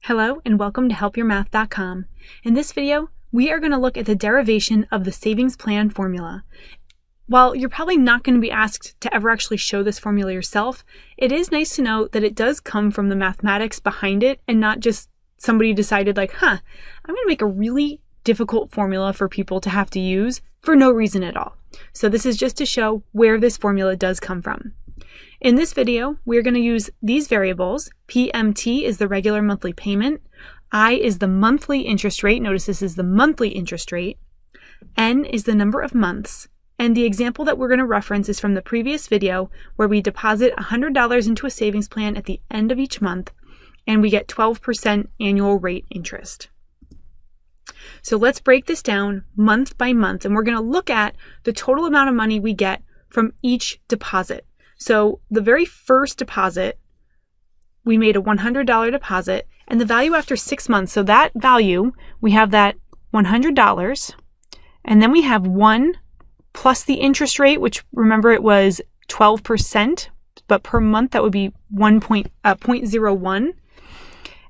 Hello and welcome to helpyourmath.com. In this video, we are going to look at the derivation of the savings plan formula. While you're probably not going to be asked to ever actually show this formula yourself, it is nice to know that it does come from the mathematics behind it and not just somebody decided like, I'm going to make a really difficult formula for people to have to use for no reason at all. So this is just to show where this formula does come from. In this video, we're going to use these variables. PMT is the regular monthly payment. I is the monthly interest rate. Notice this is the monthly interest rate. N is the number of months. And the example that we're going to reference is from the previous video where we deposit $100 into a savings plan at the end of each month and we get 12% annual rate interest. So let's break this down month by month and we're going to look at the total amount of money we get from each deposit. So the very first deposit, we made a $100 deposit and the value after 6 months. So that value, we have that $100 and then we have 1 plus the interest rate, which remember it was 12%, but per month that would be 0.01.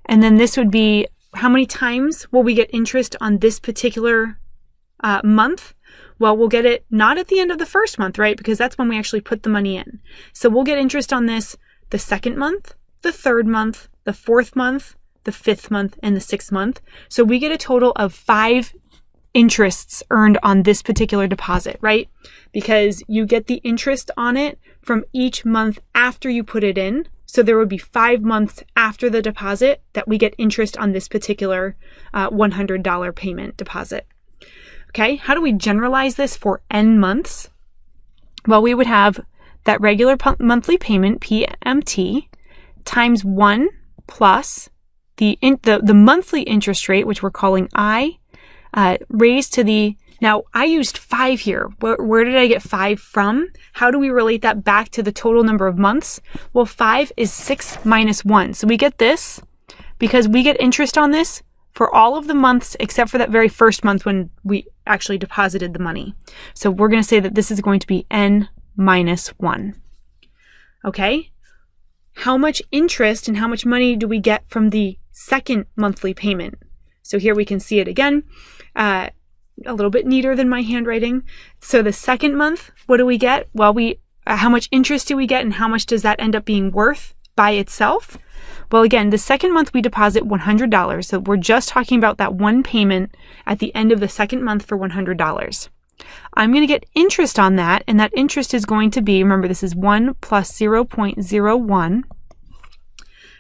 And then this would be how many times will we get interest on this particular month? Well, we'll get it not at the end of the first month, right? Because that's when we actually put the money in. So we'll get interest on this the second month, the third month, the fourth month, the fifth month, and the sixth month. So we get a total of 5 interests earned on this particular deposit, right? Because you get the interest on it from each month after you put it in. So there would be 5 months after the deposit that we get interest on this particular $100 payment deposit. Okay, how do we generalize this for N months? Well, we would have that regular monthly payment, PMT, times 1 plus the monthly interest rate, which we're calling I, raised to the, now I used 5 here. Where did I get 5 from? How do we relate that back to the total number of months? Well, 5 is 6 minus 1. So we get this because we get interest on this for all of the months except for that very first month when we actually deposited the money. So we're going to say that this is going to be N minus 1. Okay? How much interest and how much money do we get from the second monthly payment? So here we can see it again, a little bit neater than my handwriting. So the second month, what do we get? Well, how much interest do we get and how much does that end up being worth by itself? Well, again, the second month we deposit $100. So we're just talking about that one payment at the end of the second month for $100. I'm going to get interest on that, and that interest is going to be, remember this is 1 plus 0.01.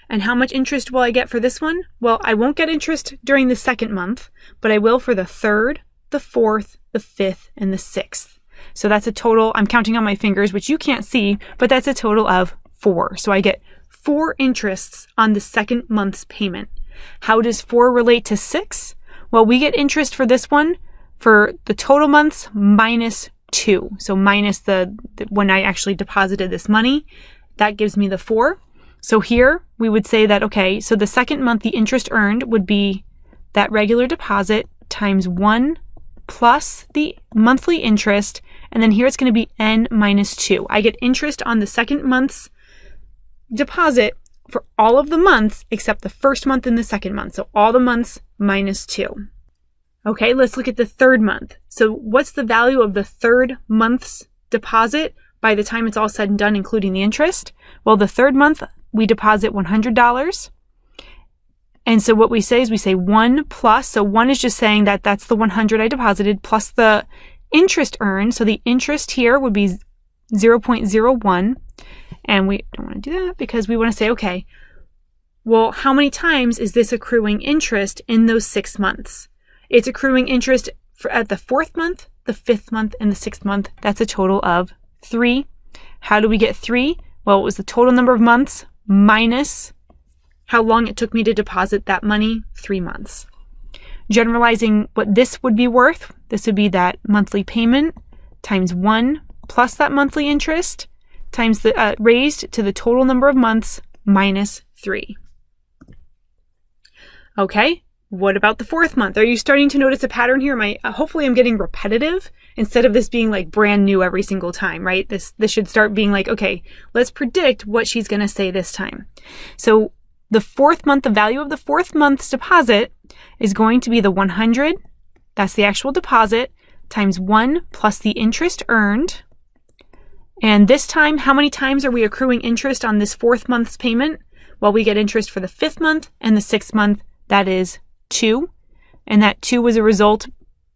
And how much interest will I get for this one? Well, I won't get interest during the second month, but I will for the third, the fourth, the fifth, and the sixth. So that's a total, I'm counting on my fingers, which you can't see, but that's a total of 4. So I get 4 interests on the second month's payment. How does 4 relate to 6? Well, we get interest for this one for the total months minus 2. So minus the when I actually deposited this money, that gives me the 4. So here we would say that, okay, so the second month the interest earned would be that regular deposit times 1 plus the monthly interest, and then here it's going to be N minus 2. I get interest on the second month's deposit for all of the months except the first month and the second month. So all the months minus 2. Okay, let's look at the third month. So what's the value of the third month's deposit by the time it's all said and done, including the interest? Well, the third month we deposit $100. And so what we say is we say 1 plus, so 1 is just saying that that's the 100 I deposited plus the interest earned. So the interest here would be 0.01. And we don't want to do that because we want to say, okay, well, how many times is this accruing interest in those 6 months? It's accruing interest at the 4th month, the 5th month, and the 6th month. That's a total of 3. How do we get 3? Well, it was the total number of months minus how long it took me to deposit that money, 3 months. Generalizing what this would be worth, this would be that monthly payment times 1 plus that monthly interest times the raised to the total number of months minus 3. Okay, what about the 4th month? Are you starting to notice a pattern here? Hopefully I'm getting repetitive instead of this being like brand new every single time, right? This should start being like, okay, let's predict what she's going to say this time. So the fourth month, the value of the fourth month's deposit is going to be the 100, that's the actual deposit, times 1 plus the interest earned. And this time, how many times are we accruing interest on this fourth month's payment? Well, we get interest for the 5th month and the 6th month, that is 2. And that 2 was a result.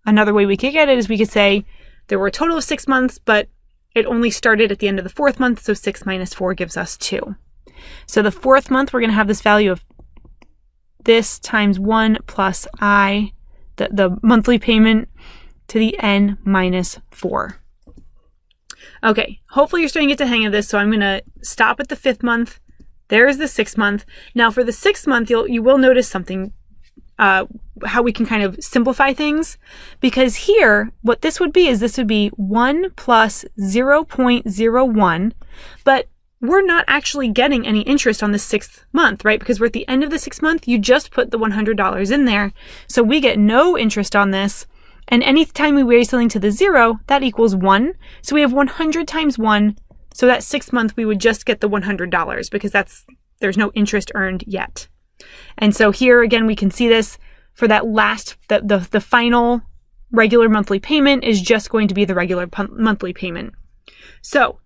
Another way we could get it is we could say there were a total of 6 months, but it only started at the end of the 4th month, so 6 minus 4 gives us 2. So the 4th month, we're going to have this value of this times 1 plus I, the monthly payment, to the n minus 4. Okay, hopefully you're starting to get the hang of this, so I'm going to stop at the 5th month. There's the 6th month. Now for the 6th month, you will notice something, how we can kind of simplify things, because here, what this would be is this would be 1 plus 0.01, but we're not actually getting any interest on the 6th month, right? Because we're at the end of the 6th month, you just put the $100 in there, so we get no interest on this. And anytime we raise something to the 0, that equals 1. So we have 100 times 1. So that 6th month, we would just get the $100 because there's no interest earned yet. And so here again, we can see this for that last, the final regular monthly payment is just going to be the regular monthly payment. So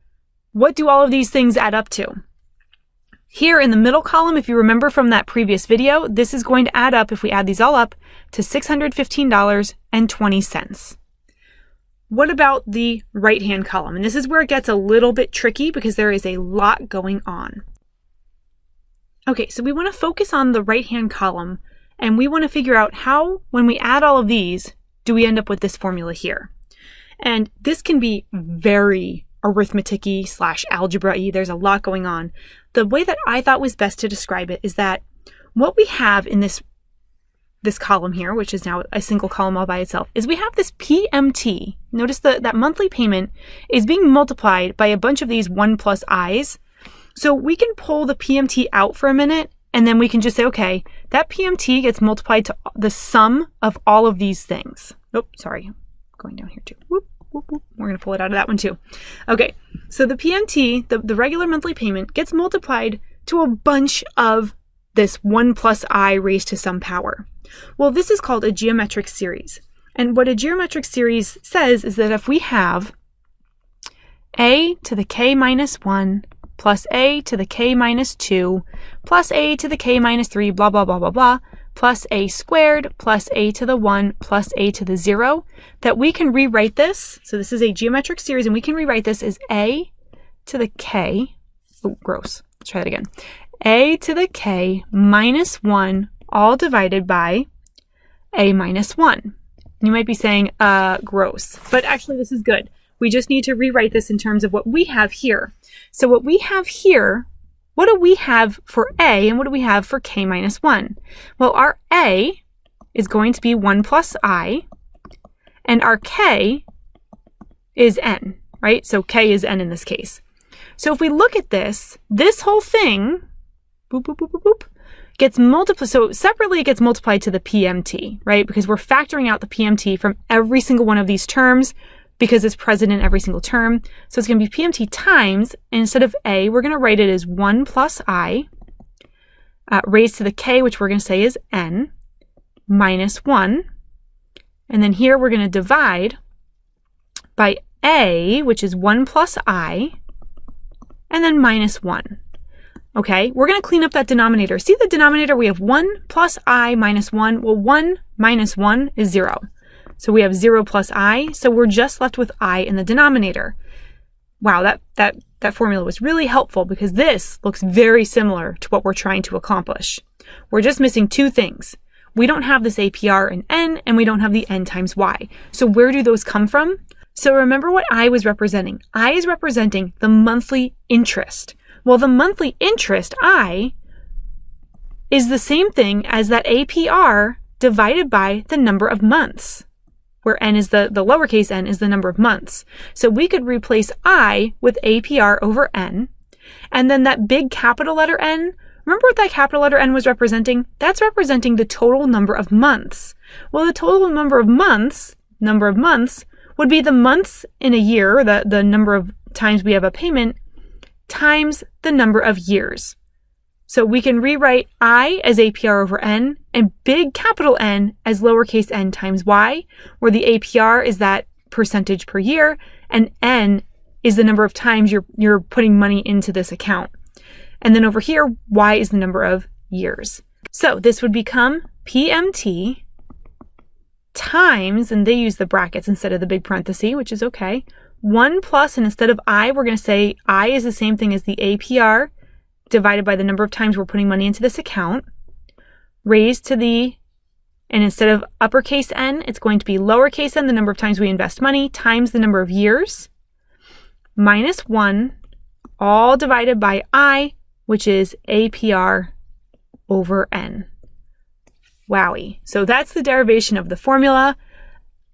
what do all of these things add up to? Here in the middle column, if you remember from that previous video, this is going to add up, if we add these all up, to $615.20. What about the right-hand column? And this is where it gets a little bit tricky because there is a lot going on. Okay, so we want to focus on the right-hand column, and we want to figure out how, when we add all of these, do we end up with this formula here? And this can be very arithmetic-y / algebra-y. There's a lot going on. The way that I thought was best to describe it is that what we have in this column here, which is now a single column all by itself, is we have this PMT. Notice that monthly payment is being multiplied by a bunch of these 1 plus i's. So we can pull the PMT out for a minute, and then we can just say, okay, that PMT gets multiplied to the sum of all of these things. Oh, sorry, going down here too. Whoop. We're going to pull it out of that one too. Okay, so the PMT, the regular monthly payment, gets multiplied to a bunch of this 1 plus I raised to some power. Well, this is called a geometric series. And what a geometric series says is that if we have a to the k minus 1 plus a to the k minus 2 plus a to the k minus 3, blah, blah, blah, blah, blah, plus a squared plus a to the 1 plus a to the 0, that we can rewrite this. So this is a geometric series, and we can rewrite this as a to the k, oh, gross, let's try that again, a to the k minus 1 all divided by a minus 1. You might be saying, gross, but actually this is good. We just need to rewrite this in terms of what we have here. So what we have here, what do we have for a and what do we have for k minus 1? Well, our a is going to be 1 plus I, and our k is n, right? So k is n in this case. So if we look at this whole thing, boop, boop, boop, boop, boop, gets multiplied. So separately it gets multiplied to the PMT, right? Because we're factoring out the PMT from every single one of these terms because it's present in every single term. So it's going to be PMT times, and instead of a, we're going to write it as 1 plus I raised to the k, which we're going to say is n, minus 1. And then here we're going to divide by a, which is 1 plus I, and then minus 1. Okay, we're going to clean up that denominator. See the denominator? We have 1 plus I minus 1. Well, 1 minus 1 is 0. So we have 0 plus I, so we're just left with I in the denominator. Wow, that formula was really helpful because this looks very similar to what we're trying to accomplish. We're just missing two things. We don't have this APR in n, and we don't have the n times y. So where do those come from? So remember what I was representing. I is representing the monthly interest. Well, the monthly interest, I, is the same thing as that APR divided by the number of months, where n is the lowercase n is the number of months. So we could replace I with APR over n, and then that big capital letter N, remember what that capital letter N was representing? That's representing the total number of months. Well, the total number of months would be the months in a year, the number of times we have a payment, times the number of years. So we can rewrite I as APR over N and big capital N as lowercase n times Y, where the APR is that percentage per year and N is the number of times you're putting money into this account. And then over here, Y is the number of years. So this would become PMT times, and they use the brackets instead of the big parenthesis, which is okay, 1 plus, and instead of I, we're going to say I is the same thing as the APR divided by the number of times we're putting money into this account, raised to the, and instead of uppercase N, it's going to be lowercase n, the number of times we invest money, times the number of years, minus 1, all divided by I, which is APR over N. Wowie. So that's the derivation of the formula.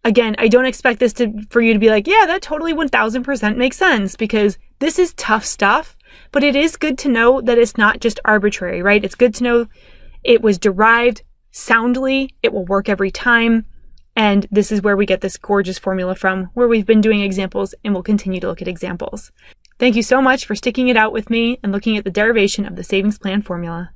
Again, I don't expect this for you to be like, yeah, that totally 1000% makes sense, because this is tough stuff, but it is good to know that it's not just arbitrary, right? It's good to know it was derived soundly, it will work every time, and this is where we get this gorgeous formula from, where we've been doing examples and we'll continue to look at examples. Thank you so much for sticking it out with me and looking at the derivation of the savings plan formula.